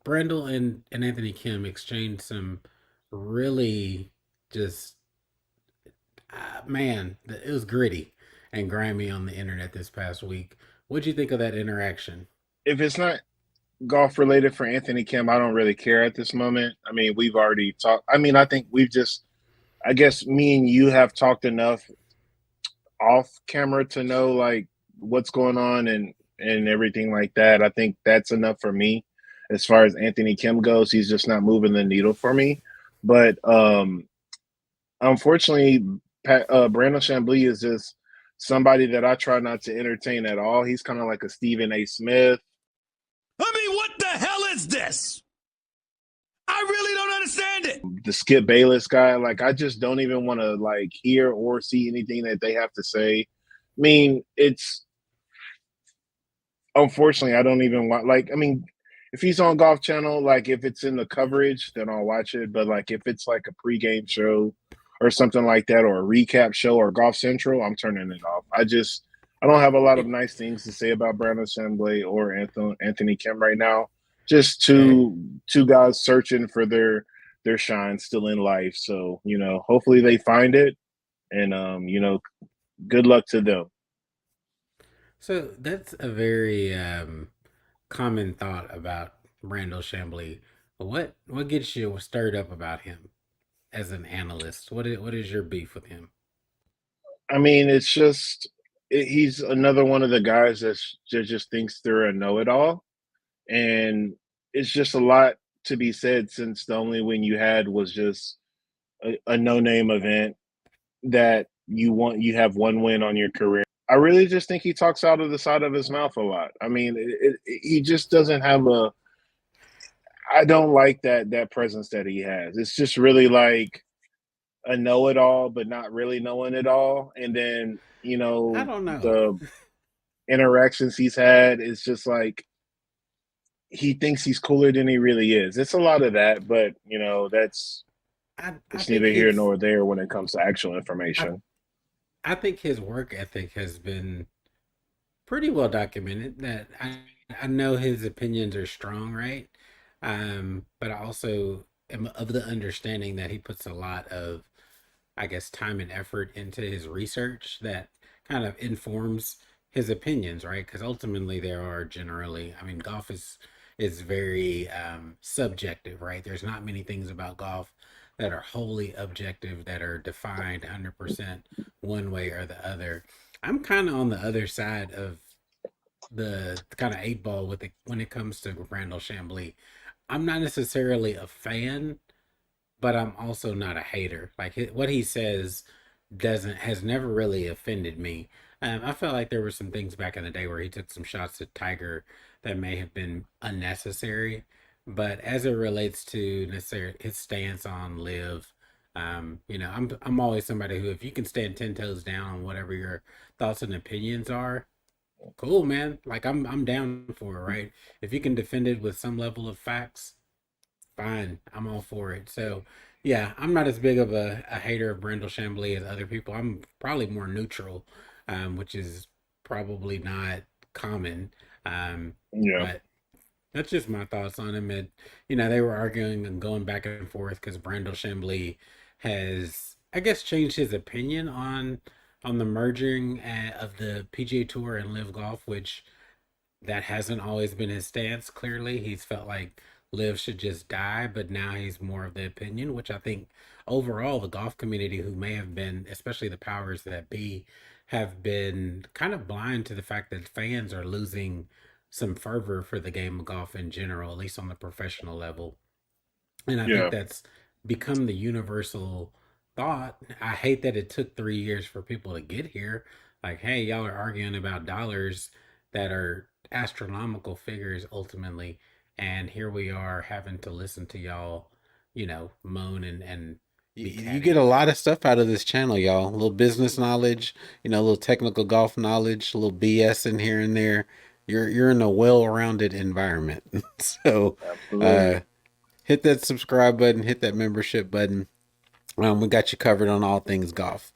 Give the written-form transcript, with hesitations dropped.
Brandel and Anthony Kim exchanged some really just man, it was gritty and grimy on the internet this past week. What'd you think of that interaction? If it's not golf related for Anthony Kim, I don't really care at this moment. I mean, we've already talked. I mean, I think I guess me and you have talked enough off camera to know like what's going on and everything like that. I think that's enough for me as far as Anthony Kim goes. He's just not moving the needle for me. But unfortunately, Brandel Chamblee is just somebody that I try not to entertain at all. He's kind of like a Stephen A. Smith. I mean, what the hell is this? I really don't understand it. The Skip Bayless guy. Like, I just don't even want to like hear or see anything that they have to say. I mean, it's unfortunately I don't even want like. I mean, if he's on Golf Channel, like if it's in the coverage, then I'll watch it. But like if it's like a pregame show or something like that, or a recap show or Golf Central, I'm turning it off. I don't have a lot of It, nice things to say about Brandon Chamblee or Anthony Kim right now. Just eh, two guys searching for their shine still in life. So, hopefully they find it and good luck to them. so that's a very common thought about Brandel Chamblee. What gets you stirred up about him as an analyst? What is your beef with him? I mean, it's just he's another one of the guys that just thinks they're a know-it-all, and it's just a lot to be said since the only win you had was just a no-name event that you have one win on your career. I really just think he talks out of the side of his mouth a lot. I mean, he just doesn't have a. I don't like that presence that he has. It's just really like a know-it-all, but not really knowing it all. And then I don't know. the interactions he's had is just like he thinks he's cooler than he really is. It's a lot of that, but I it's think neither here his nor there when it comes to actual I, information. I think his work ethic has been pretty well documented. That I know his opinions are strong, right? But I also am of the understanding that he puts a lot of, I guess, time and effort into his research that kind of informs his opinions, right? Because ultimately, there are generally, I mean, golf is very subjective, right? There's not many things about golf that are wholly objective, that are defined 100% one way or the other. I'm kind of on the other side of the kind of eight ball with it when it comes to Brandel Chamblee. I'm not necessarily a fan, but I'm also not a hater. Like what he says doesn't has never really offended me. I felt like there were some things back in the day where he took some shots at Tiger that may have been unnecessary, but as it relates to necessary his stance on live, I'm always somebody who if you can stand 10 toes down on whatever your thoughts and opinions are, cool, man. Like I'm down for it, right? If you can defend it with some level of facts, fine. I'm all for it. So yeah, I'm not as big of a hater of Brendel Chamblee as other people. I'm probably more neutral, which is probably not common. Yeah. But that's just my thoughts on him. And they were arguing and going back and forth because Brandel Chamblee has, I guess, changed his opinion on the merging of the PGA Tour and Live Golf, which that hasn't always been his stance. Clearly, he's felt like Live should just die, but now he's more of the opinion, which I think overall the golf community, who may have been, especially the powers that be, have been kind of blind to the fact that fans are losing some fervor for the game of golf in general, at least on the professional level. And I think Yeah. that's become the universal thought. I hate that it took 3 years for people to get here. Like, hey, y'all are arguing about dollars that are astronomical figures ultimately. And here we are having to listen to y'all, moan and be You catty get a about lot it. of stuff out of this channel, y'all. A little business knowledge, a little technical golf knowledge, a little BS in here and there. You're in a well-rounded environment. So, uh, Absolutely. hit that subscribe button, hit that membership button. We got you covered on all things golf.